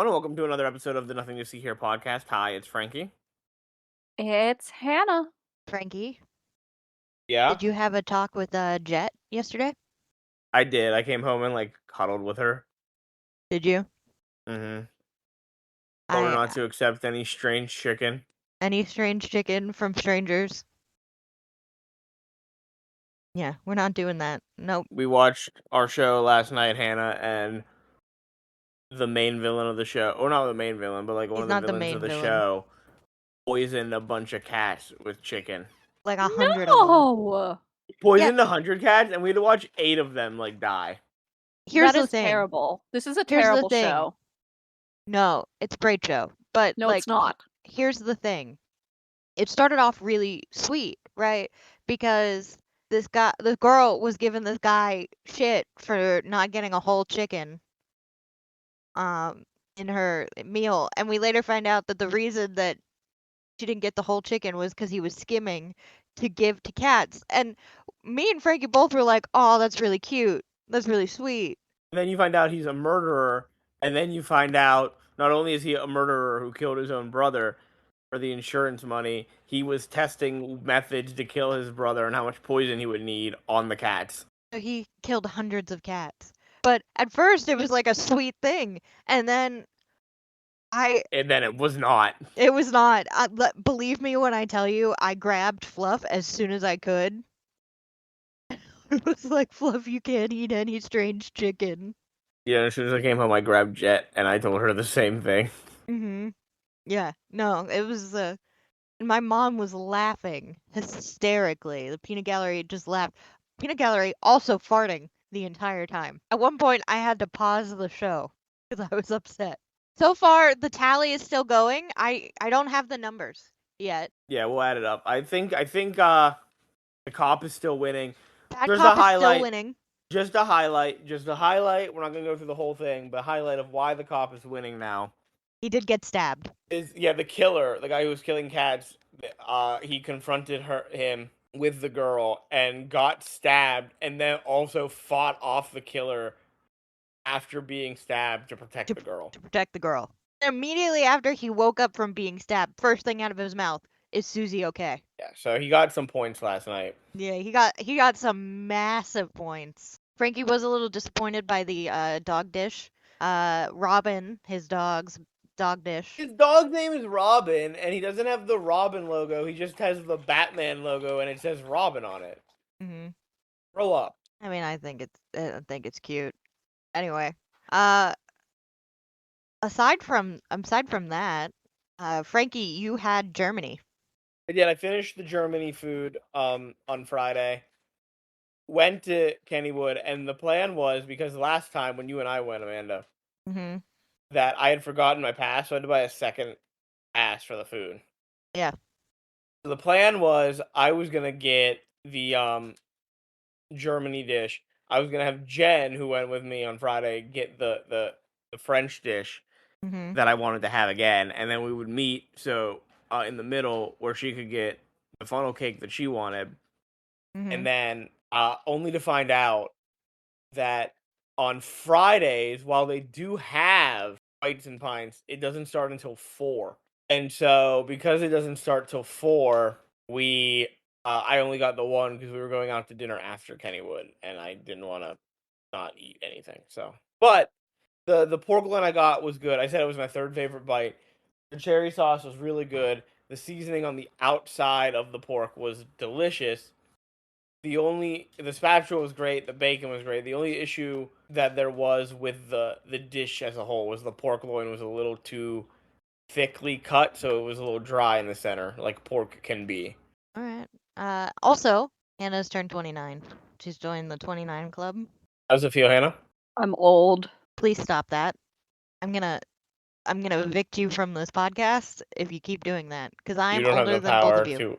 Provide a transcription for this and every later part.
and welcome to another episode of the Nothing to See Here podcast. Hi, it's Frankie. It's Hannah. Frankie, Yeah, did you have a talk with Jet yesterday? I did. I came home and cuddled with her. Did you? Mm-hmm. Told her I not to accept any strange chicken. Any strange chicken from strangers? Yeah, we're not doing that. Nope. We watched our show last night, Hannah, and the main villain of the show, or not the main villain, but one He's of the not the villains of main the villain. show, poisoned a bunch of cats with chicken. Like 100 of them. No! Poisoned 100 cats, and we had to watch 8 of them die. Here's That the is thing. terrible. This is a Here's the terrible thing. show. No, it's a great show. But No, it's not. Here's the thing. It started off really sweet, right? Because the girl was giving this guy shit for not getting a whole chicken in her meal, and we later find out that the reason that she didn't get the whole chicken was because he was skimming to give to cats. And me and Frankie both were like, "Oh, that's really cute. That's really sweet." And then you find out he's a murderer, and then you find out not only is he a murderer who killed his own brother for the insurance money, he was testing methods to kill his brother and how much poison he would need on the cats. So he killed hundreds of cats. But at first it was like a sweet thing, and then it was not. It was not. Believe me when I tell you, I grabbed Fluff as soon as I could. It was like, Fluff, you can't eat any strange chicken. Yeah, as soon as I came home, I grabbed Jet, and I told her the same thing. Mm-hmm. Yeah, no, it was, my mom was laughing hysterically. The peanut gallery just laughed. Peanut gallery also farting the entire time. At one point, I had to pause the show because I was upset. So far, the tally is still going. I don't have the numbers yet. Yeah, we'll add it up. I think the cop is still winning. Bad There's cop a highlight. is still winning. Just a highlight. We're not gonna go through the whole thing, but highlight of why the cop is winning now. He did get stabbed. Is the killer, the guy who was killing cats. He confronted him with the girl and got stabbed, and then also fought off the killer after being stabbed to protect the girl. To protect the girl. Immediately after he woke up from being stabbed, first thing out of his mouth, is Susie okay? Yeah, so he got some points last night. Yeah, he got some massive points. Frankie was a little disappointed by the dog dish. Robin, his dog's dog dish. His dog's name is Robin, and he doesn't have the Robin logo. He just has the Batman logo, and it says Robin on it. Mhm. Grow up. I mean, I think it's cute. Anyway, aside from that, Frankie, you had Germany. I did. I finished the Germany food on Friday. Went to Kennywood, and the plan was, because last time when you and I went, Amanda, that I had forgotten my pass, so I had to buy a second pass for the food. Yeah. So the plan was I was gonna get the Germany dish. I was gonna have Jen, who went with me on Friday, get the French dish that I wanted to have again, and then we would meet in the middle where she could get the funnel cake that she wanted, and then only to find out that on Fridays, while they do have Whites and Pints, it doesn't start until 4. And so, because it doesn't start till 4, I only got the one because we were going out to dinner after Kennywood, and I didn't want to not eat anything. So, but the pork loin I got was good. I said it was my third favorite bite. The cherry sauce was really good. The seasoning on the outside of the pork was delicious. The spatula was great. The bacon was great. The only issue that there was with the dish as a whole was the pork loin was a little too thickly cut, so it was a little dry in the center, like pork can be. All right. Also, Hannah's turned 29. She's joined the 29 club. How's it feel, Hannah? I'm old. Please stop that. I'm gonna evict you from this podcast if you keep doing that, because I'm older than both of you. You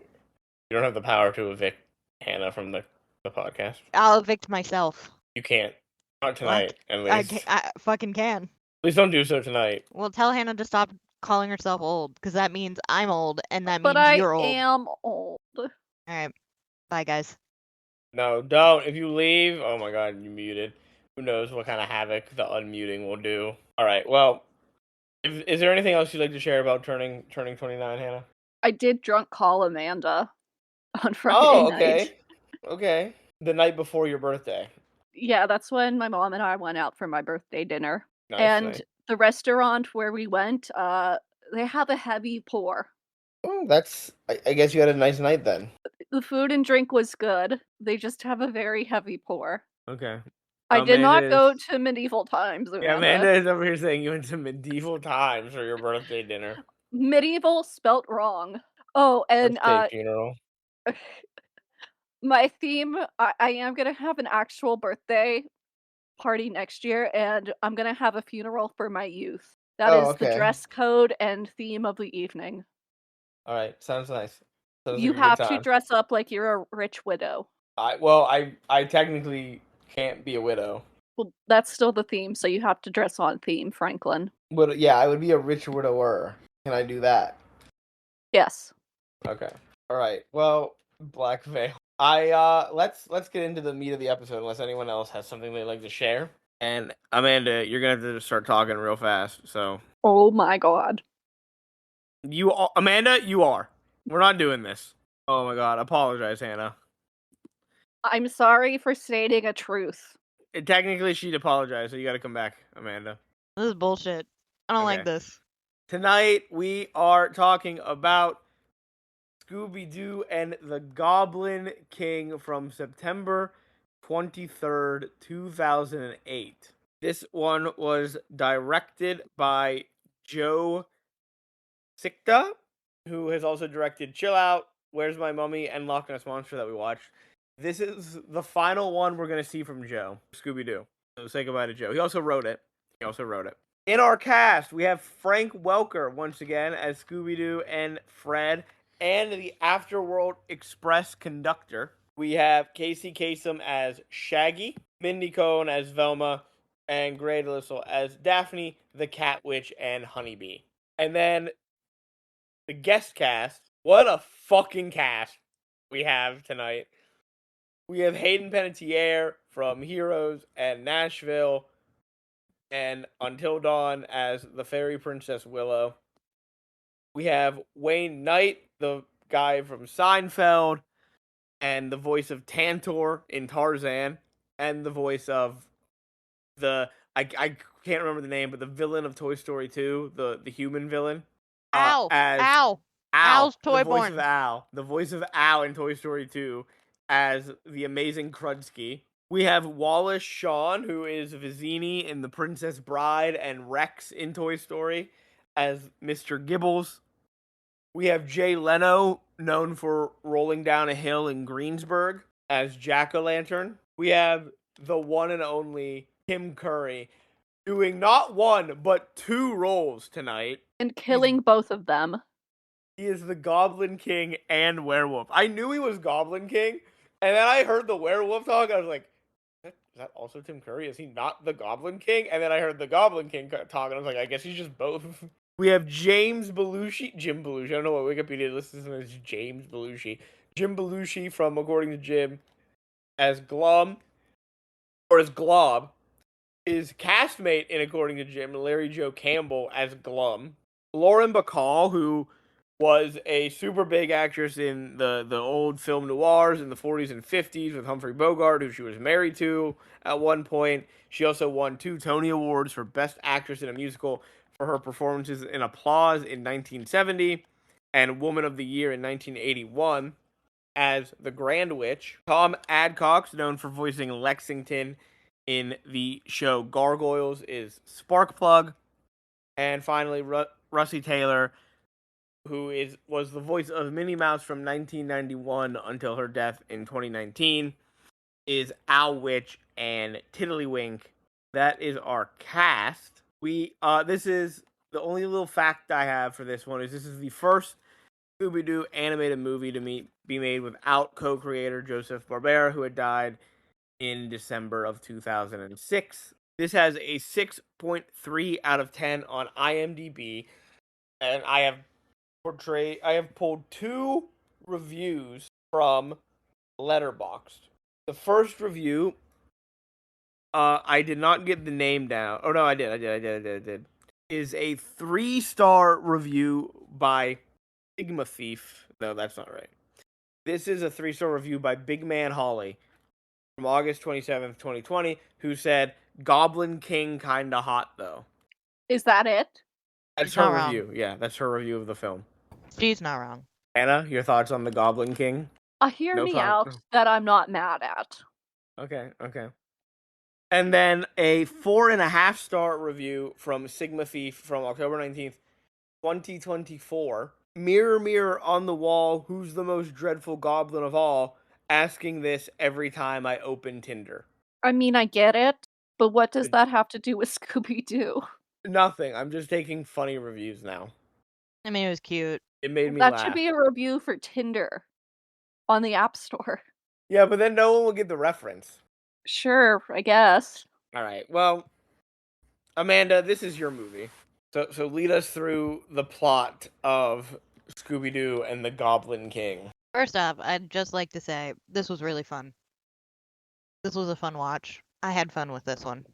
don't have the power to evict Hannah from the podcast. I'll evict myself. You can't. Not tonight, at least. I fucking can. Please don't do so tonight. Well, tell Hannah to stop calling herself old, because that means I'm old, and that means you're old. But I am old. Alright. Bye, guys. No, don't. If you leave, oh my god, you muted. Who knows what kind of havoc the unmuting will do. Alright, well, Is there anything else you'd like to share about turning 29, Hannah? I did drunk call Amanda on Friday Oh, night. okay. Okay. The night before your birthday. Yeah, that's when my mom and I went out for my birthday dinner. Nice, And nice. the restaurant where we went, they have a heavy pour. Oh, I guess you had a nice night then. The food and drink was good. They just have a very heavy pour. Okay. I did Amanda not is go to medieval times, Yeah, Amanda. Amanda is over here saying you went to medieval times for your birthday dinner. Medieval spelt wrong. Oh, and Birthday funeral. my theme, I am gonna have an actual birthday party next year, and I'm gonna have a funeral for my youth. That Oh, is the okay. dress code and theme of the evening. All right. Sounds nice. Sounds like You a good have to time. dress up like you're a rich widow. I technically can't be a widow. Well, that's still the theme, so you have to dress on theme, Franklin. But yeah, I would be a rich widower. Can I do that? Yes. Okay. All right. Well, Black Veil. Let's get into the meat of the episode unless anyone else has something they'd like to share. And Amanda, you're gonna have to start talking real fast. So Oh my god. Amanda, you are. We're not doing this. Oh my god. Apologize, Hannah. I'm sorry for stating a truth. Technically, she'd apologize, so you got to come back, Amanda. This is bullshit. I don't like Okay. this. Tonight we are talking about Scooby-Doo and the Goblin King from September 23rd, 2008. This one was directed by Joe Sikta, who has also directed Chill Out, Where's My Mummy, and Loch Ness Monster that we watched. This is the final one we're going to see from Joe, Scooby-Doo. So say goodbye to Joe. He also wrote it. In our cast, we have Frank Welker once again as Scooby-Doo and Fred, and the Afterworld Express conductor. We have Casey Kasem as Shaggy, Mindy Cohn as Velma, and Grey DeLisle as Daphne, the Cat Witch, and Honeybee. And then the guest cast. What a fucking cast we have tonight. We have Hayden Panettiere from Heroes and Nashville, and Until Dawn as the fairy princess Willow. We have Wayne Knight, the guy from Seinfeld, and the voice of Tantor in Tarzan, and the voice of I can't remember the name, but the villain of Toy Story 2, the human villain, Ow! as Ow! Al, Al's the voice of Toyborn. Al, the voice of Al in Toy Story 2 as the amazing Krudsky. We have Wallace Shawn, who is Vizzini in The Princess Bride, and Rex in Toy Story as Mr. Gibbles. We have Jay Leno, known for Rolling Down a Hill in Greensburg, as Jack-o'-lantern. We have the one and only Tim Curry, doing not one, but two roles tonight. And killing both of them. He is the Goblin King and werewolf. I knew he was Goblin King, and then I heard the werewolf talk. I was like, is that also Tim Curry? Is he not the Goblin King? And then I heard the Goblin King talk, and I was like, I guess he's just both. We have Jim Belushi. I don't know what Wikipedia lists him as James Belushi. Jim Belushi from According to Jim as Glum, or as Glob. His castmate in According to Jim, Larry Joe Campbell as Glum. Lauren Bacall, who was a super big actress in the old film noirs in the 40s and 50s with Humphrey Bogart, who she was married to at one point. She also won 2 Tony Awards for Best Actress in a Musical for her performances in Applause in 1970 and Woman of the Year in 1981 as the Grand Witch. Tom Adcox, known for voicing Lexington in the show Gargoyles, is Sparkplug. And finally, Russie Taylor, who was the voice of Minnie Mouse from 1991 until her death in 2019, is Owl Witch and Tiddlywink. That is our cast. This is the only little fact I have for this one is this is the first Scooby-Doo animated movie to be made without co-creator Joseph Barbera, who had died in December of 2006. This has a 6.3 out of 10 on IMDb, and I have pulled 2 reviews from Letterboxd. The first review, I did not get the name down. Oh no, I did. is a 3-star review by Sigma Thief. No, that's not right. This is a 3-star review by Big Man Holly from August 27th, 2020, who said, Goblin King kinda hot, though. Is that it? That's She's her not wrong. review. Yeah, that's her review of the film. She's not wrong. Anna, your thoughts on the Goblin King? Hear No me thoughts. out that I'm not mad at. Okay. And then a 4.5-star review from Sigma Thief from October 19th, 2024. Mirror, mirror on the wall, who's the most dreadful goblin of all? Asking this every time I open Tinder. I mean, I get it, but what does that have to do with Scooby-Doo? Nothing. I'm just taking funny reviews now. I mean, it was cute. It made me That laugh. should be a review for Tinder on the App Store. Yeah, but then no one will get the reference. Sure, I guess. All right. Well, Amanda, this is your movie. So lead us through the plot of Scooby-Doo and the Goblin King. First off, I'd just like to say this was really fun. This was a fun watch. I had fun with this one.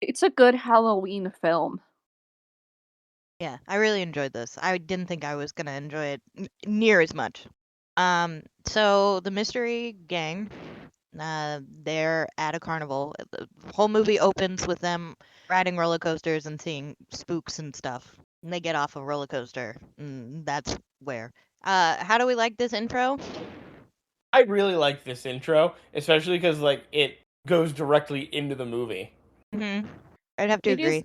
It's a good Halloween film. Yeah, I really enjoyed this. I didn't think I was gonna enjoy it near as much. So the mystery gang, they're at a carnival. The whole movie opens with them riding roller coasters and seeing spooks and stuff. And they get off a roller coaster. That's where. How do we like this intro? I really like this intro, especially because like it goes directly into the movie. Mm-hmm. I'd have to agree.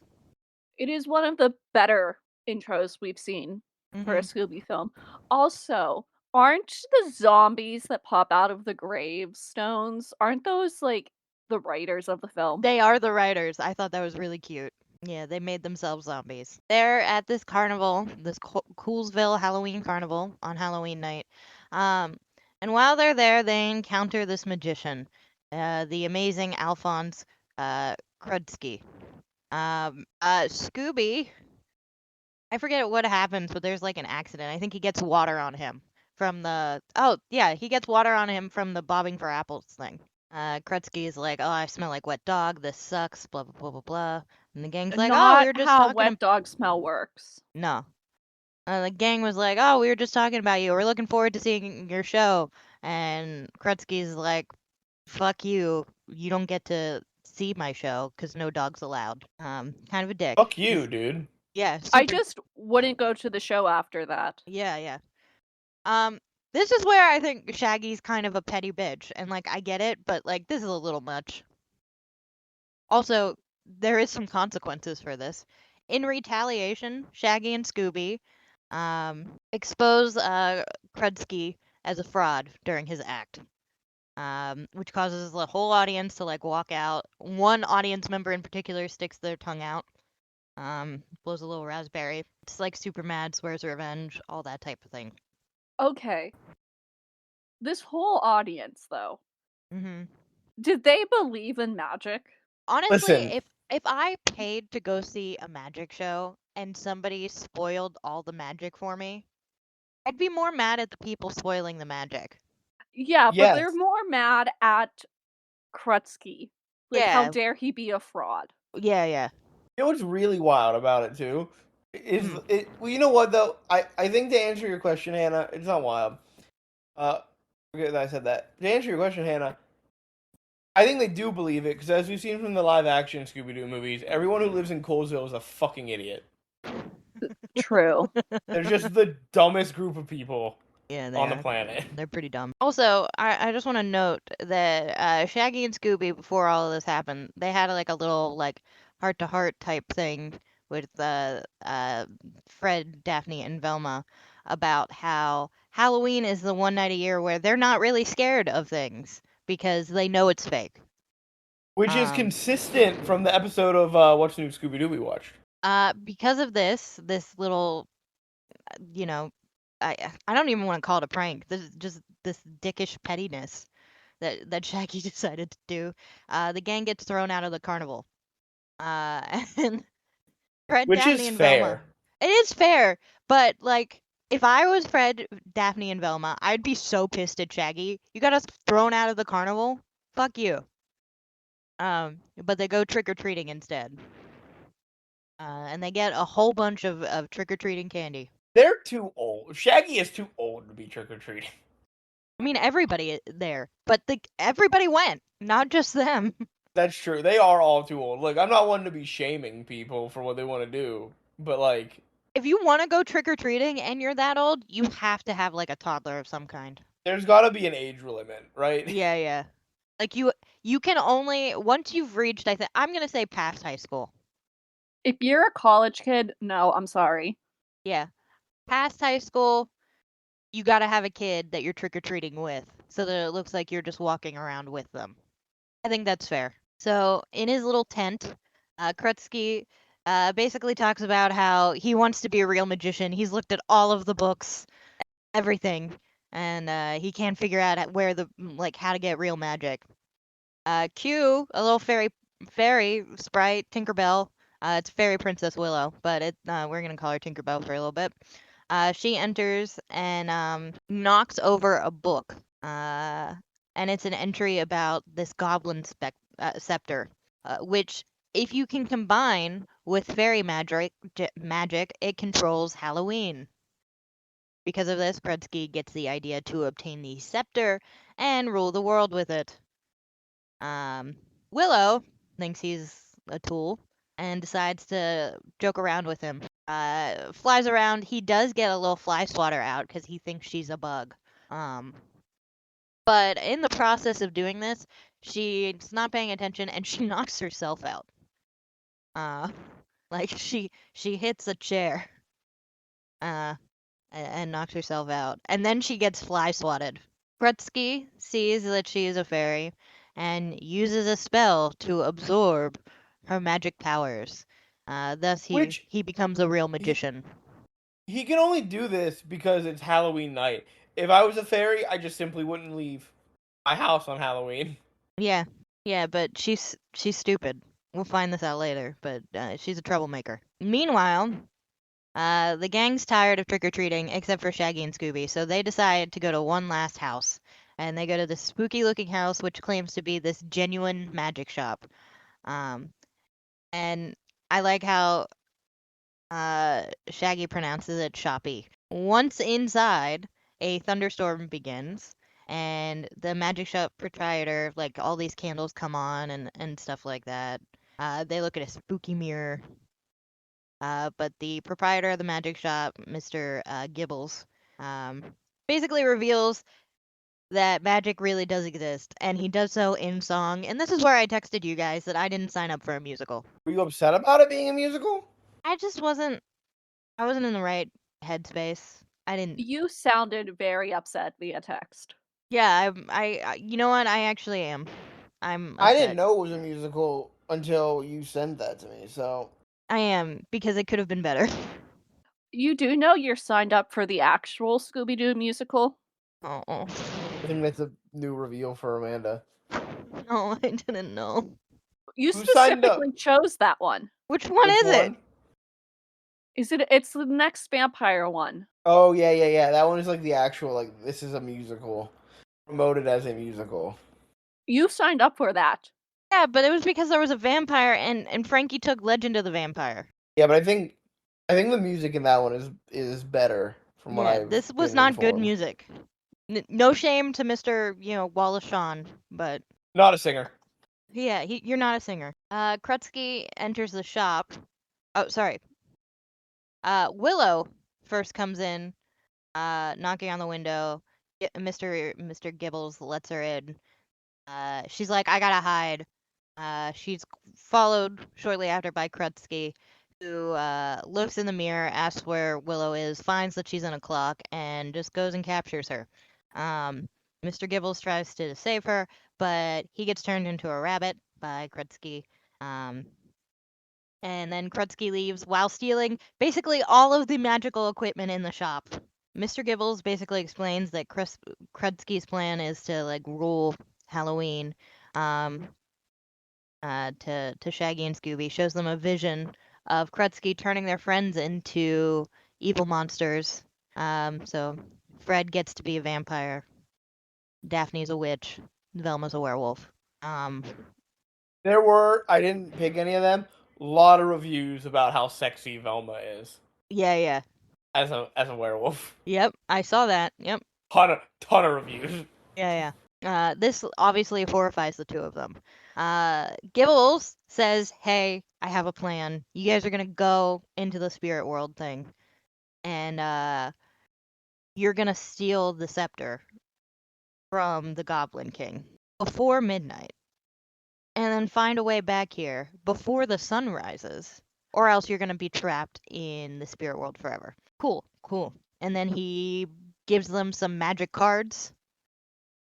It is one of the better intros we've seen for a Scooby film. Also, aren't the zombies that pop out of the gravestones, aren't those like the writers of the film? They are the writers. I thought that was really cute. Yeah, they made themselves zombies. They're at this carnival, this Coolsville Halloween carnival on Halloween night. And while they're there, they encounter this magician, the amazing Alphonse Krudsky. Scooby, I forget what happens, but there's like an accident. I think he gets water on him from the. Oh, yeah, he gets water on him from the bobbing for apples thing. Krutsky is like, "Oh, I smell like wet dog. This sucks." Blah blah blah blah blah. And the gang's like, "Oh, we Not were just how talking." wet dog smell works. No. The gang was like, "Oh, we were just talking about you. We're looking forward to seeing your show." And Krutsky's like, "Fuck you. You don't get to see my show because no dogs allowed." Kind of a dick. Fuck you, dude. Yeah. I just wouldn't go to the show after that. Yeah. This is where I think Shaggy's kind of a petty bitch, and like I get it, but like this is a little much. Also, there is some consequences for this. In retaliation, Shaggy and Scooby expose Krudsky as a fraud during his act, which causes the whole audience to like walk out. One audience member in particular sticks their tongue out, blows a little raspberry. It's like super mad, swears revenge, all that type of thing. Okay. This whole audience, though, Mm-hmm. did they believe in magic? Honestly, Listen. if I paid to go see a magic show and somebody spoiled all the magic for me, I'd be more mad at the people spoiling the magic. Yeah, but they're Yes. more mad at Krutsky. Like, how Yeah, dare he be a fraud? yeah. You know what's really wild about it too? Is it? Well, you know what though? I think to answer your question, Hannah, it's not wild. Forget that I said that. To answer your question, Hannah, I think they do believe it because as we've seen from the live-action Scooby-Doo movies, everyone who lives in Colesville is a fucking idiot. True. They're just the dumbest group of people Yeah, they on the are. planet. They're pretty dumb. Also, I just want to note that Shaggy and Scooby, before all of this happened, they had like a little like heart-to-heart type thing with Fred, Daphne, and Velma about how Halloween is the one night a year where they're not really scared of things because they know it's fake. Which is consistent from the episode of What's New Scooby-Doo we watched. Because of this little, you know, I don't even want to call it a prank. This is just this dickish pettiness that Shaggy decided to do. The gang gets thrown out of the carnival. And Fred, Which Daphne, is and Velma. fair. It is fair, but like if I was Fred, Daphne, and Velma, I'd be so pissed at Shaggy. You got us thrown out of the carnival? Fuck you. But they go trick or treating instead. And they get a whole bunch of trick-or-treating candy. They're too old. Shaggy is too old to be trick or treating. I mean, everybody there, but everybody went, not just them. That's true. They are all too old. Look, I'm not one to be shaming people for what they want to do, but like, If you want to go trick-or-treating and you're that old, you have to have like a toddler of some kind. there's got to be an age limit, right? Yeah, yeah. Like you can only once you've reached I'm gonna say past high school. If you're a college kid, no, I'm sorry. Yeah. Past high school, you gotta have a kid that you're trick-or-treating with, so that it looks like you're just walking around with them. I think that's fair. So in his little tent, Krutsky basically talks about how he wants to be a real magician. He's looked at all of the books, everything, and he can't figure out where how to get real magic. Q, a little fairy sprite, Tinkerbell. It's Fairy Princess Willow, but we're gonna call her Tinkerbell for a little bit. She enters and knocks over a book. And it's an entry about this goblin scepter, which, if you can combine with fairy magic, it controls Halloween. Because of this, Krutsky gets the idea to obtain the scepter and rule the world with it. Willow thinks he's a tool and decides to joke around with him. Flies around. He does get a little fly swatter out because he thinks she's a bug. But in the process of doing this, she's not paying attention and she knocks herself out. Like she hits a chair. And knocks herself out. And then she gets fly swatted. Krutsky sees that she is a fairy and uses a spell to absorb her magic powers. Thus, Which he becomes a real magician. he can only do this because it's Halloween night. If I was a fairy, I just simply wouldn't leave my house on Halloween. Yeah, yeah, but she's stupid. We'll find this out later, but she's a troublemaker. Meanwhile, the gang's tired of trick-or-treating, except for Shaggy and Scooby, so they decide to go to one last house. And they go to this spooky-looking house, which claims to be this genuine magic shop. And I like how Shaggy pronounces it shoppy. Once inside, a thunderstorm begins, and the magic shop proprietor, like, all these candles come on and stuff like that. They look at a spooky mirror. But the proprietor of the magic shop, Mr. Gibbles, basically reveals that magic really does exist, and he does so in song. And this is where I texted you guys that I didn't sign up for a musical. Were you upset about it being a musical? I wasn't in the right headspace. I didn't. You sounded very upset via text. Yeah, you know what? I actually am. I'm upset. I didn't know it was a musical until you sent that to me, so. I am, because it could have been better. You do know you're signed up for the actual Scooby-Doo musical? Oh. I think that's a new reveal for Amanda. No, I didn't know. You Who signed up? specifically chose that one. Which one is it? It's the next vampire one. Oh, yeah. That one is like the actual, like, this is a musical. Promoted as a musical. You signed up for that. Yeah, but it was because there was a vampire and Frankie took Legend of the Vampire. Yeah, but I think the music in that one is better from what I've this was been not good informed. music. No shame to Mr. Wallace Shawn, but Not a singer. yeah, you're not a singer. Krutsky enters the shop. Oh, sorry. Willow first comes in, knocking on the window. Mr. Gibbles lets her in. She's like, I gotta hide. She's followed shortly after by Krutsky, who looks in the mirror, asks where Willow is, finds that she's in a clock, and just goes and captures her. Mr. Gibbles tries to save her, but he gets turned into a rabbit by Krutsky. And then Krutsky leaves while stealing basically all of the magical equipment in the shop. Mr. Gibbles basically explains that Krutsky's plan is to like rule Halloween. To Shaggy and Scooby, shows them a vision of Krutsky turning their friends into evil monsters. So Fred gets to be a vampire. Daphne's a witch. Velma's a werewolf. I didn't pick any of them, lot of reviews about how sexy Velma is Yeah. as a werewolf. Yep, I saw that. Yep. Ton of reviews. Yeah. This obviously horrifies the two of them. Gibbles says, "Hey, I have a plan. You guys are gonna go into the spirit world thing, and you're gonna steal the scepter from the Goblin King before midnight, and then find a way back here before the sun rises, or else you're gonna be trapped in the spirit world forever." Cool. And then he gives them some magic cards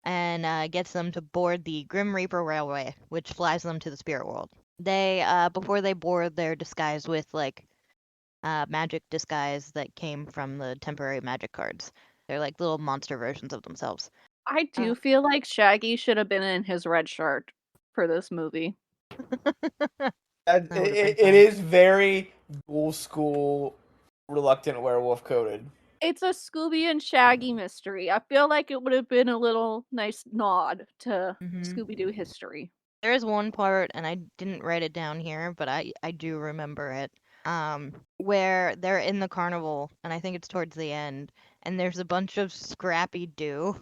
and gets them to board the Grim Reaper Railway, which flies them to the spirit world. They, before they board, they're disguised with like magic disguise that came from the temporary magic cards. They're like little monster versions of themselves. I do Uh, feel like Shaggy should have been in his red shirt for this movie. That would have been It funny. is very old school, reluctant werewolf coded. It's a Scooby and Shaggy mystery. I feel like it would have been a little nice nod to Scooby-Doo history. There is one part, and I didn't write it down here, but I do remember it. Where they're in the carnival, and I think it's towards the end, and there's a bunch of Scrappy-Doo,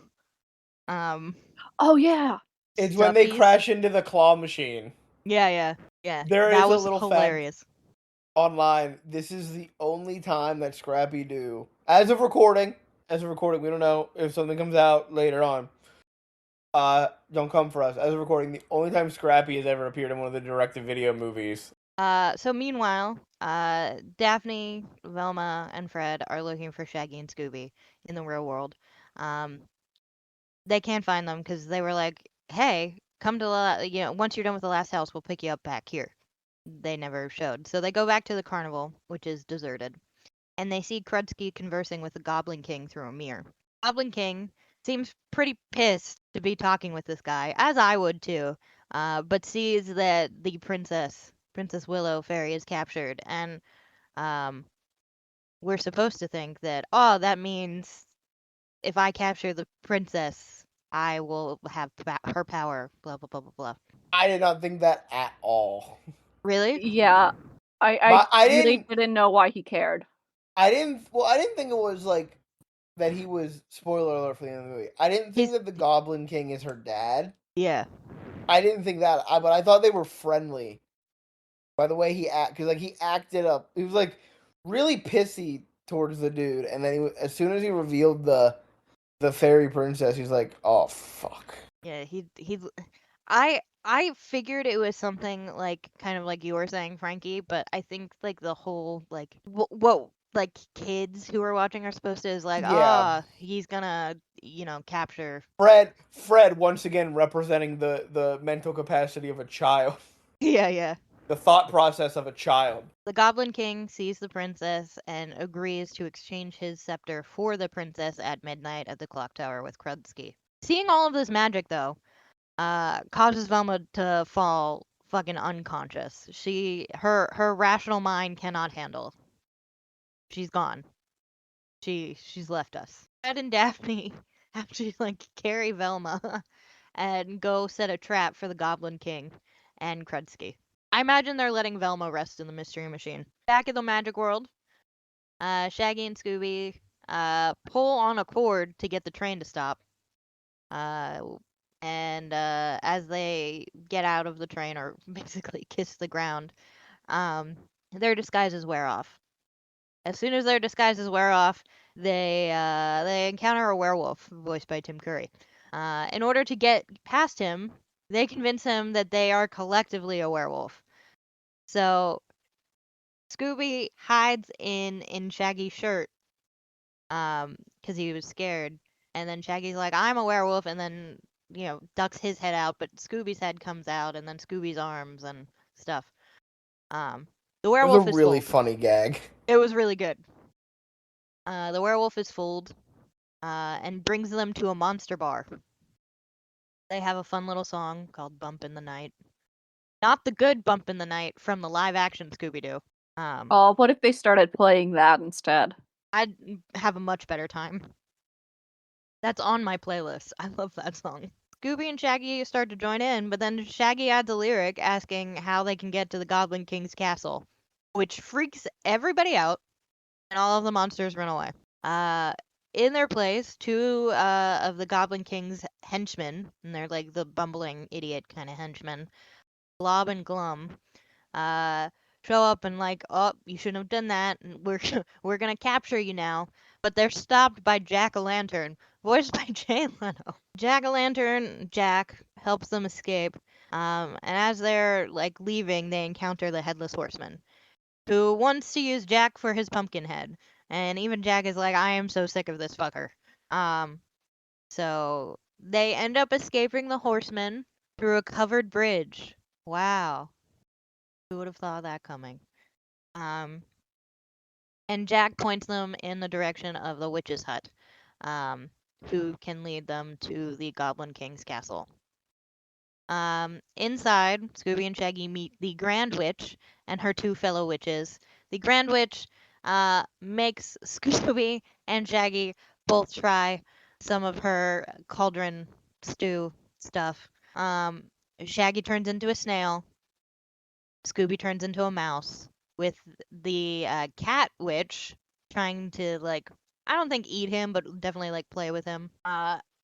um, Oh yeah. It's when they stuffies. crash into the claw machine. Yeah. There That is a was little fact hilarious. online. This is the only time that Scrappy Doo, as of recording, we don't know if something comes out later on. Don't come for us. As of recording, the only time Scrappy has ever appeared in one of the direct-to-video movies. So meanwhile, Daphne, Velma, and Fred are looking for Shaggy and Scooby in the real world. Um, they can't find them because they were like, "Hey, come to once you're done with the last house, we'll pick you up back here." They never showed, so they go back to the carnival, which is deserted, and they see Krudsky conversing with the Goblin King through a mirror. Goblin King seems pretty pissed to be talking with this guy, as I would too, but sees that the Princess Willow Fairy, is captured, and um, we're supposed to think that, oh, that means if I capture the princess, I will have her power, blah, blah, blah, blah, blah. I did not think that at all. Really? Yeah. I My, I really didn't. didn't know why he cared. I didn't. Well, I didn't think it was like that. He was spoiler alert for the end of the movie. I didn't think He's, that the Goblin King is her dad. yeah. I didn't think that. But I thought they were friendly. By the way he because like he acted up. He was like really pissy towards the dude, and then as soon as he revealed the fairy princess, he's like, "Oh fuck." Yeah, I figured it was something like kind of like you were saying, Frankie, but I think like the whole like what like kids who are watching are supposed to is like, Yeah, he's gonna, capture. Fred once again representing the mental capacity of a child, Yeah. the thought process of a child. The Goblin King sees the princess and agrees to exchange his scepter for the princess at midnight at the clock tower with Krudsky. Seeing all of this magic, though, causes Velma to fall fucking unconscious. Her rational mind cannot handle. She's gone. She's left us. Fred and Daphne have to like carry Velma and go set a trap for the Goblin King and Krudsky. I imagine they're letting Velma rest in the Mystery Machine. Back in the magic world, Shaggy and Scooby pull on a cord to get the train to stop. Uh, and as they get out of the train, or basically kiss the ground, their disguises wear off. As soon as their disguises wear off, they encounter a werewolf voiced by Tim Curry. In order to get past him, they convince him that they are collectively a werewolf. So Scooby hides in Shaggy's shirt, because he was scared, and then Shaggy's like, "I'm a werewolf," and then ducks his head out, but Scooby's head comes out, and then Scooby's arms and stuff. Um, the It was a werewolf is really fooled. funny gag. It was really good. The werewolf is fooled, and brings them to a monster bar. They have a fun little song called "Bump in the Night." Not the good "Bump in the Night" from the live action Scooby-Doo. Oh, what if they started playing that instead? I'd have a much better time. That's on my playlist. I love that song. Scooby and Shaggy start to join in, but then Shaggy adds a lyric asking how they can get to the Goblin King's castle, which freaks everybody out, and all of the monsters run away. In their place, two of the Goblin King's henchmen, and they're like the bumbling idiot kind of henchmen, Glob and Glum, uh, show up and like, oh, you shouldn't have done that. And we're gonna capture you now. But they're stopped by Jack-o'-lantern, voiced by Jay Leno. Jack-o'-lantern Jack helps them escape. And as they're like leaving, they encounter the Headless Horseman, who wants to use Jack for his pumpkin head. And even Jack is like, I am so sick of this fucker. So they end up escaping the horseman through a covered bridge. Wow. Who would have thought of that coming? And Jack points them in the direction of the witch's hut, who can lead them to the Goblin King's castle. Inside, Scooby and Shaggy meet the Grand Witch and her two fellow witches. The Grand Witch makes Scooby and Shaggy both try some of her cauldron stew stuff. Shaggy turns into a snail. Scooby turns into a mouse, with the cat witch trying to like, I don't think eat him, but definitely like play with him.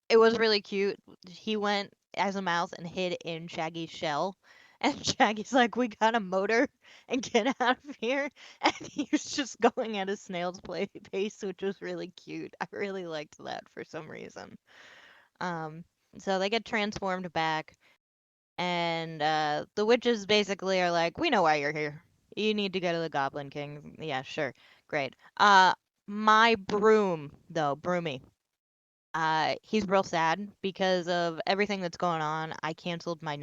It was really cute. He went as a mouse and hid in Shaggy's shell. And Shaggy's like, we got a motor and get out of here. And he was just going at a snail's pace, which was really cute. I really liked that for some reason. So they get transformed back. And the witches basically are like, we know why you're here. You need to go to the Goblin King. Yeah, sure. Great. My broom, though, Broomy. He's real sad because of everything that's going on. I canceled my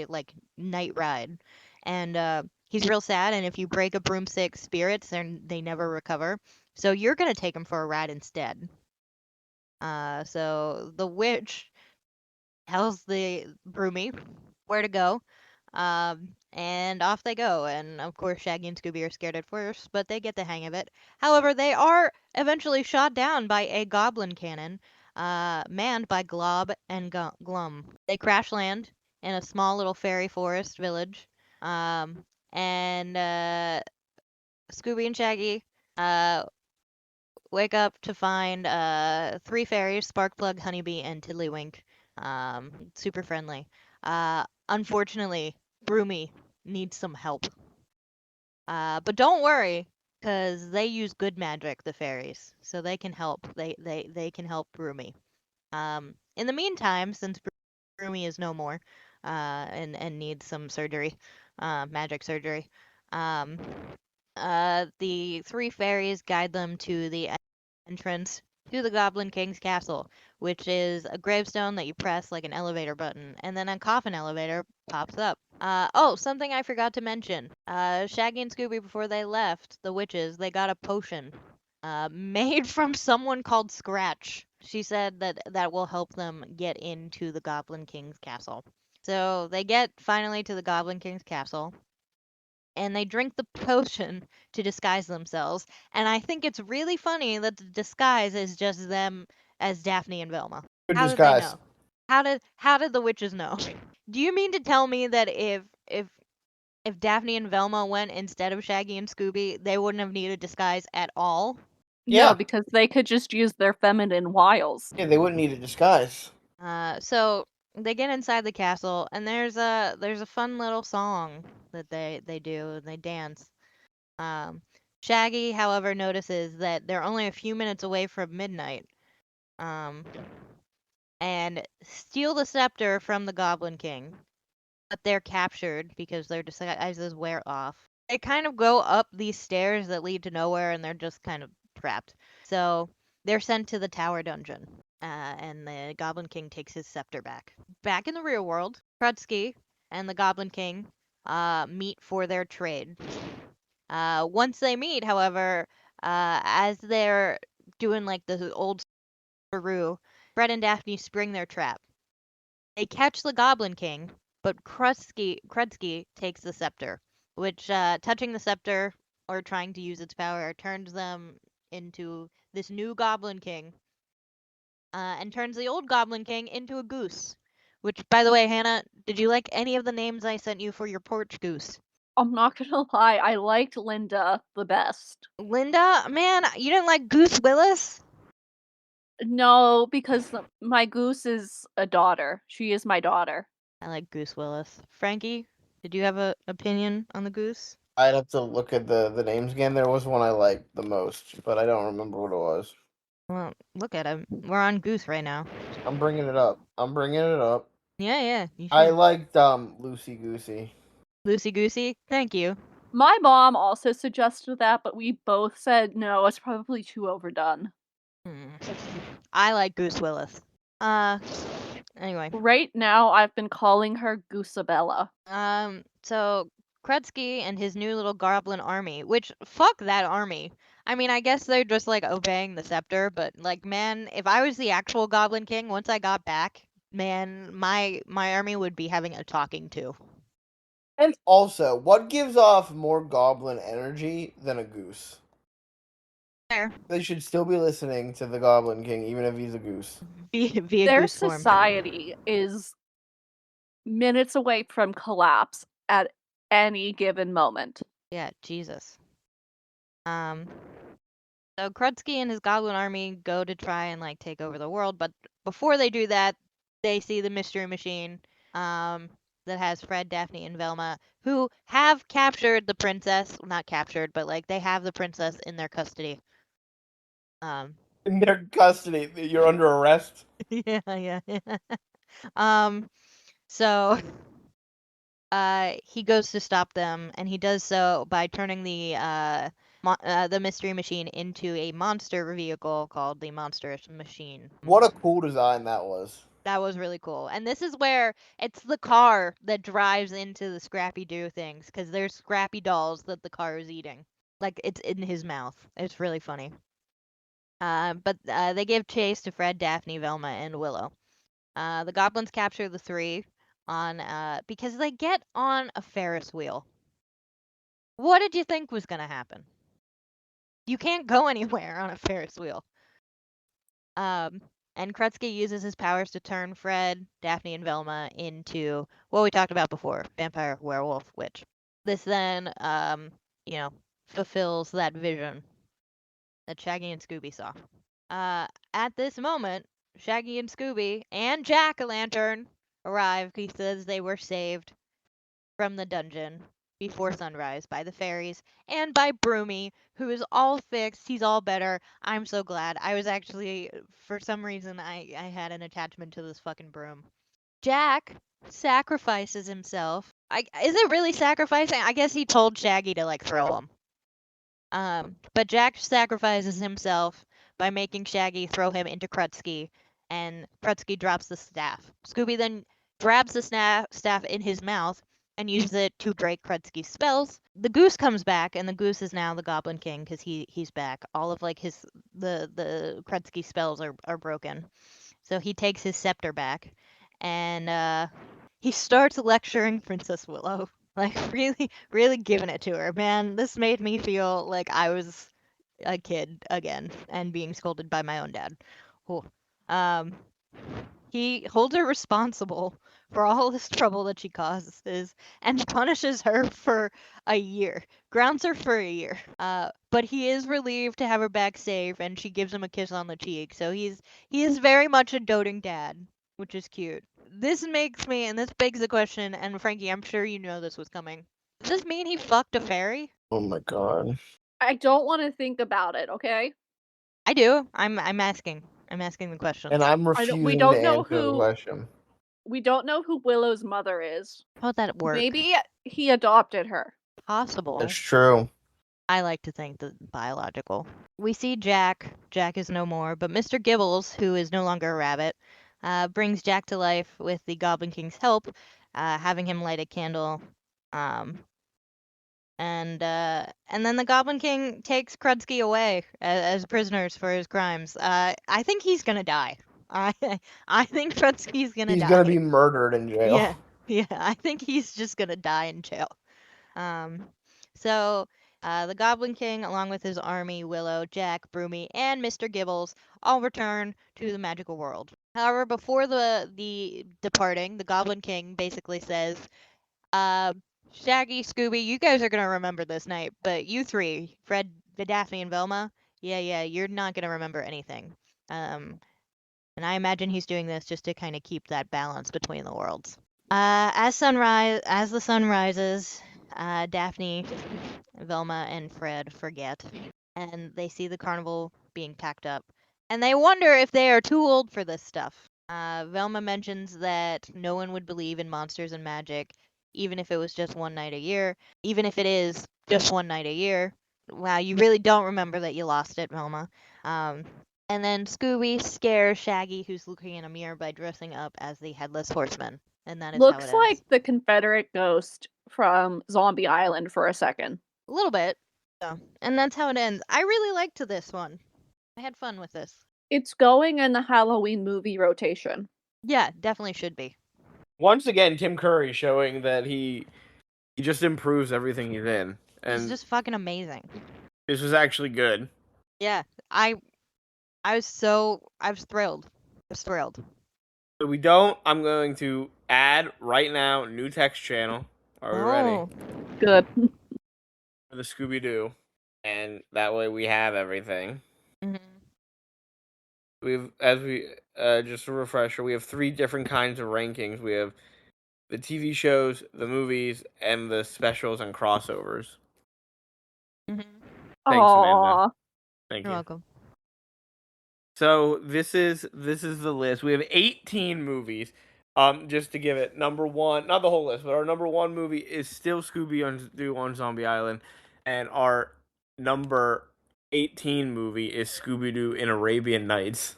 like night ride, and he's real sad. And if you break a broomstick spirits, they never recover. So you're gonna take him for a ride instead. So the witch tells the Broomy where to go. And off they go. And of course, Shaggy and Scooby are scared at first, but they get the hang of it. However, they are eventually shot down by a goblin cannon, manned by Glob and Glum. They crash land in a small little fairy forest village. And Scooby and Shaggy wake up to find three fairies: Sparkplug, Honeybee, and Tiddlywink. Super friendly. Unfortunately, Broomy needs some help. But don't worry, because they use good magic, the fairies, so they can help. They can help Broomy. In the meantime, since Broomy is no more, and needs some surgery, magic surgery, the three fairies guide them to the entrance to the Goblin King's castle, which is a gravestone that you press like an elevator button, and then a coffin elevator pops up. Oh, something I forgot to mention. Shaggy and Scooby, before they left, the witches, they got a potion made from someone called Scratch. She said that will help them get into the Goblin King's castle. So they get finally to the Goblin King's castle, and they drink the potion to disguise themselves. And I think it's really funny that the disguise is just them as Daphne and Velma. Good How did they disguise. know? How did the witches know? Do you mean to tell me that if Daphne and Velma went instead of Shaggy and Scooby, they wouldn't have needed disguise at all? Yeah. No, because they could just use their feminine wiles. Yeah, they wouldn't need a disguise. So they get inside the castle, and there's a fun little song that they do, and they dance. Shaggy, however, notices that they're only a few minutes away from midnight, and steal the scepter from the Goblin King. But they're captured because their disguises wear off. They kind of go up these stairs that lead to nowhere, and they're just kind of trapped. So they're sent to the tower dungeon, and the Goblin King takes his scepter back. Back in the real world, Krudsky and the Goblin King meet for their trade. Once they meet, however, as they're doing like the old Peru, Fred and Daphne spring their trap. They catch the Goblin King, but Krudsky takes the scepter, which, touching the scepter or trying to use its power, turns them into this new Goblin King, and turns the old Goblin King into a goose, Which, by the way, Hannah, did you like any of the names I sent you for your porch goose? I'm not gonna lie, I liked Linda the best. Linda? Man, you didn't like Goose Willis? No, because my goose is a daughter. She is my daughter. I like Goose Willis. Frankie, did you have an opinion on the goose? I'd have to look at the names again. There was one I liked the most, but I don't remember what it was. Well, look at him. We're on Goose right now. I'm bringing it up. I'm bringing it up. Yeah, you I should. liked Loosey Goosey. Loosey Goosey, thank you. My mom also suggested that, but we both said no, it's probably too overdone. I like Goose Willis. Anyway. Right now, I've been calling her Goosabella. So Krutsky and his new little goblin army, which fuck that army. I mean, I guess they're just like obeying the scepter, but like, man, if I was the actual Goblin King, once I got back, man, my army would be having a talking to. And also, what gives off more goblin energy than a goose? Fair. They should still be listening to the Goblin King, even if he's a goose. Be a Their goose form. society is minutes away from collapse at any given moment. Yeah, Jesus. So Krutsky and his goblin army go to try and like take over the world, but before they do that, they see the mystery machine that has Fred, Daphne, and Velma, who have captured the princess. Well, not captured, but like they have the princess in their custody. In their custody, you're under arrest. Yeah. So he goes to stop them, and he does so by turning the mystery machine into a monster vehicle called the Monstrous Machine. What a cool design that was. That was really cool. And this is where it's the car that drives into the Scrappy-Doo things, because there's Scrappy dolls that the car is eating. Like, it's in his mouth. It's really funny. But they give chase to Fred, Daphne, Velma, and Willow. The goblins capture the three because they get on a Ferris wheel. What did you think was going to happen? You can't go anywhere on a Ferris wheel. And Krutsky uses his powers to turn Fred, Daphne, and Velma into what we talked about before, vampire, werewolf, witch. This then, fulfills that vision that Shaggy and Scooby saw. At this moment, Shaggy and Scooby and Jack-o'-lantern arrive because they were saved from the dungeon before sunrise by the fairies and by Broomy, who is all fixed. He's all better. I'm so glad. I was actually, for some reason, I had an attachment to this fucking broom. Jack sacrifices himself. Is it really sacrificing? I guess he told Shaggy to like throw him. But Jack sacrifices himself by making Shaggy throw him into Krutsky, and Krutsky drops the staff. Scooby then grabs the staff in his mouth and uses it to break Krutsky's spells. The goose comes back, and the goose is now the Goblin King because he's back. All of like the Krutsky spells are broken, so he takes his scepter back, and he starts lecturing Princess Willow. Like really, really giving it to her, man. This made me feel like I was a kid again and being scolded by my own dad. Ooh. He holds her responsible for all this trouble that she causes and punishes her for a year. Grounds her for a year. But he is relieved to have her back safe, and she gives him a kiss on the cheek. So he is very much a doting dad, which is cute. This makes me, and this begs the question, and Frankie, I'm sure you know this was coming. Does this mean he fucked a fairy? Oh my god. I don't want to think about it, okay? I do. I'm asking. I'm asking the question. And I'm we refusing don't to know answer the who question. we don't know who Willow's mother is. How'd that work? Maybe he adopted her. Possible. That's true. I like to think that biological. We see Jack. Jack is no more, but Mr. Gibbles, who is no longer a rabbit, brings Jack to life with the Goblin King's help, having him light a candle. And then the Goblin King takes Krudsky away as prisoners for his crimes. I think he's gonna die. I think Krudsky's gonna die. He's gonna be murdered in jail. Yeah. I think he's just gonna die in jail. So the Goblin King, along with his army, Willow, Jack, Broomy, and Mr. Gibbles, all return to the magical world. However, before the departing, the Goblin King basically says, Shaggy, Scooby, you guys are gonna remember this night, but you three, Fred, Daphne, and Velma, yeah, you're not gonna remember anything. And I imagine he's doing this just to kind of keep that balance between the worlds. As the sun rises, Daphne, Velma, and Fred forget, and they see the carnival being packed up, and they wonder if they are too old for this stuff. Velma mentions that no one would believe in monsters and magic, even if it was just one night a year, even if it is just one night a year. Wow, you really don't remember that you lost it, Velma. And then Scooby scares Shaggy, who's looking in a mirror, by dressing up as the Headless Horseman. And that is how it Looks ends. like the Confederate ghost from Zombie Island for a second. A little bit. So, and that's how it ends. I really liked this one. I had fun with this. It's going in the Halloween movie rotation. Yeah, definitely should be. Once again, Tim Curry showing that he just improves everything he's in, It's and just fucking amazing. this was actually good. Yeah, I was thrilled. I was thrilled. So we don't. I'm going to add right now new text channel. Are we ready Good. for the Scooby-Doo? And that way we have everything. Mm-hmm. We've just a refresher. We have 3 different kinds of rankings. We have the TV shows, the movies, and the specials and crossovers. Mm-hmm. Thanks, Amanda. Aww. Thank You're you. welcome. So this is the list. We have 18 movies. Just to give it number 1, not the whole list, but our number 1 movie is still Scooby-Doo on Zombie Island, and our number 18 movie is Scooby-Doo in Arabian Nights.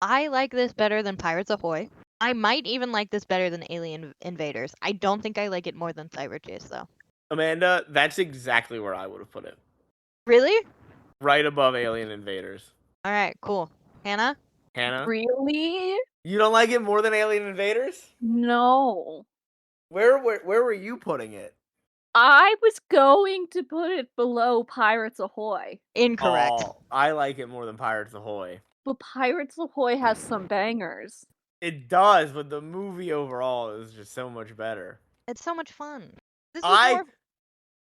I like this better than Pirates Ahoy. I might even like this better than Alien Invaders. I don't think I like it more than Cyber Chase, though. Amanda, that's exactly where I would have put it. Really? Right above Alien Invaders. All right, cool. Hannah? Hannah? Really? You don't like it more than Alien Invaders? No. Where were you putting it? I was going to put it below Pirates Ahoy. Incorrect. Oh, I like it more than Pirates Ahoy. But Pirates Ahoy has some bangers. It does, but the movie overall is just so much better. It's so much fun. This is I- more.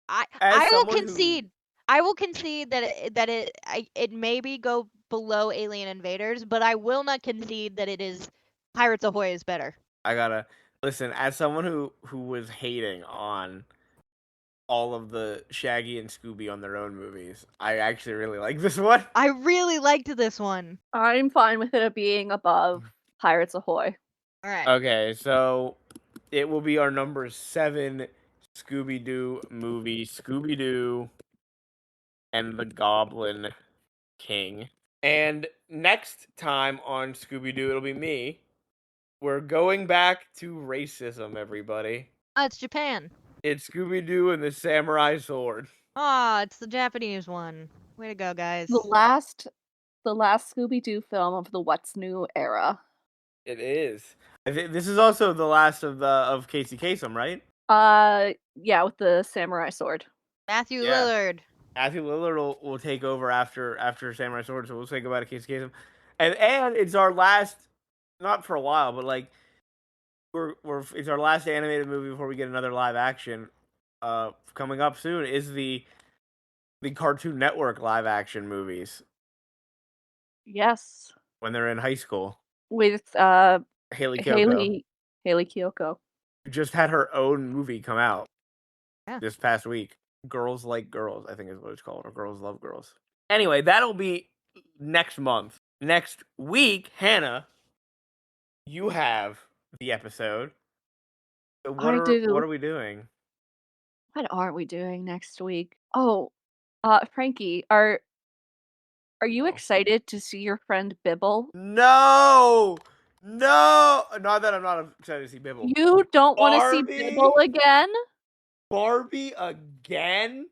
I as will someone who- concede. I will concede that it maybe go below Alien Invaders, but I will not concede that it is Pirates Ahoy is better. I gotta listen. As someone who was hating on all of the Shaggy and Scooby on their own movies, I actually really like this one. I really liked this one. I'm fine with it being above Pirates Ahoy. All right. Okay, so it will be our number 7 Scooby-Doo movie, Scooby-Doo and the Goblin King. And next time on Scooby-Doo, it'll be me. We're going back to racism, everybody. Oh, it's Japan. It's Scooby-Doo and the Samurai Sword. Oh, it's the Japanese one. Way to go, guys. The last Scooby-Doo film of the What's New era. It is. I think this is also the last of Casey Kasem, right? Yeah, with the samurai sword. Matthew Yeah. Lillard. Matthew Lillard will take over after Samurai Sword, so we'll say goodbye to Casey Kasem. And it's our last, not for a while, but like it's our last animated movie before we get another live action. Coming up soon is the Cartoon Network live action movies Yes. when they're in high school. With Haley Kiyoko, Haley Kiyoko. who just had her own movie come out this past week. Girls Like Girls, I think is what it's called, or Girls Love Girls. Anyway, that'll be next month. Next week, Hannah, you have the episode. So what are we doing? What are we doing next week? Oh, Frankie, are you excited to see your friend Bibble? No! Not that I'm not excited to see Bibble. You don't want to see Barbie? Bibble again? Barbie again?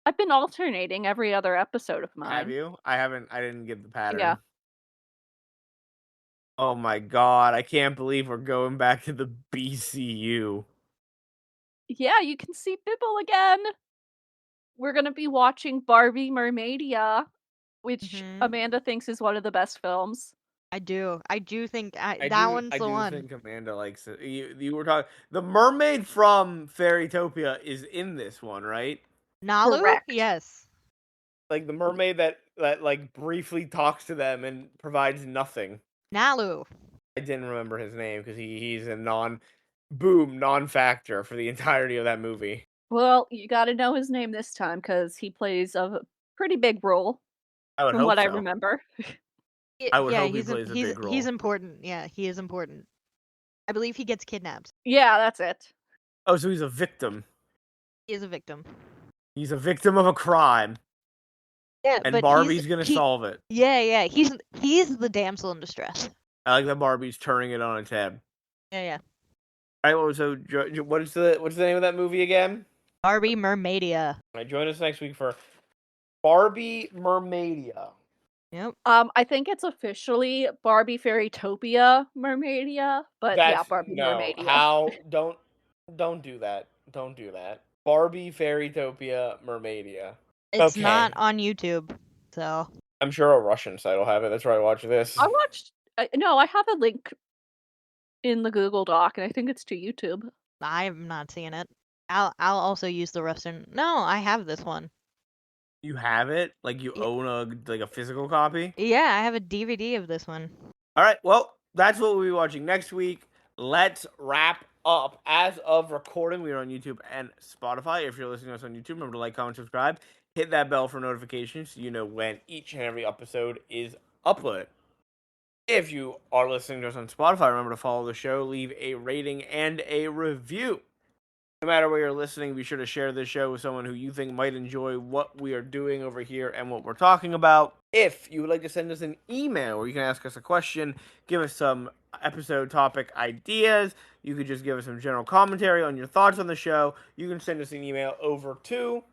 I've been alternating every other episode of mine. Have you? I haven't. I didn't get the pattern. Yeah. Oh my god! I can't believe we're going back to the BCU. Yeah, you can see Bibble again. We're gonna be watching Barbie Mermaidia, which Amanda thinks is one of the best films. I do think I that do. one's I the do one. think Amanda likes it. You were talking. The mermaid from Fairytopia is in this one, right? Nalu? Correct. Yes. Like the mermaid that like briefly talks to them and provides nothing. Nalu. I didn't remember his name because he's a non-factor for the entirety of that movie. Well, you got to know his name this time because he plays a pretty big role, I would from hope what I so. remember. I would Yeah, hope he plays a big he's role. important. Yeah, he is important. I believe he gets kidnapped. Yeah, that's it. Oh, so he's a victim. He is a victim. He's a victim of a crime, Yeah, and but Barbie's gonna solve it. yeah, he's the damsel in distress. I like that Barbie's turning it on its head. Yeah. All right, well, so what's the name of that movie again? Barbie Mermaidia. All right, join us next week for Barbie Mermaidia. Yep. I think it's officially Barbie Fairytopia Mermaidia, but yeah, That's Barbie no. Mermaidia. How don't do that. Don't do that. Barbie Fairytopia Mermaidia. It's not Okay. on YouTube, so I'm sure a Russian site will have it. That's where I watch this. I watched. No, I have a link in the Google Doc, and I think it's to YouTube. I'm not seeing it. I'll also use the Russian. No, I have this one. You have it? Like you own a physical copy? Yeah, I have a DVD of this one. All right. Well, that's what we'll be watching next week. Let's wrap up. As of recording, we are on YouTube and Spotify. If you're listening to us on YouTube, remember to like, comment, subscribe. Hit that bell for notifications so you know when each and every episode is uploaded. If you are listening to us on Spotify, remember to follow the show, leave a rating and a review. No matter where you're listening, be sure to share this show with someone who you think might enjoy what we are doing over here and what we're talking about. If you would like to send us an email where you can ask us a question, give us some episode topic ideas, you could just give us some general commentary on your thoughts on the show, you can send us an email over to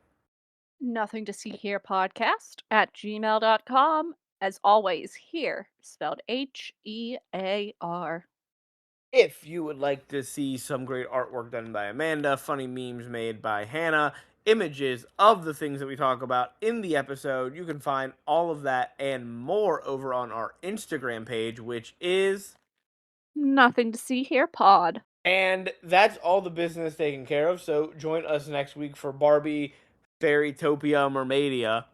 Nothing to see here podcast at gmail.com. As always, here, spelled HEAR. if you would like to see some great artwork done by Amanda, funny memes made by Hannah, images of the things that we talk about in the episode, you can find all of that and more over on our Instagram page, which is. Nothing to see here pod. And that's all the business taken care of. So join us next week for Barbie Fairytopia Mermaidia.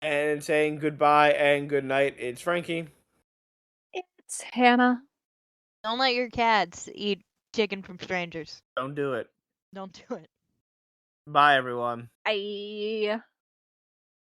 And saying goodbye and good night, it's Frankie. It's Hannah. Don't let your cats eat chicken from strangers. Don't do it. Don't do it. Bye, everyone. Bye.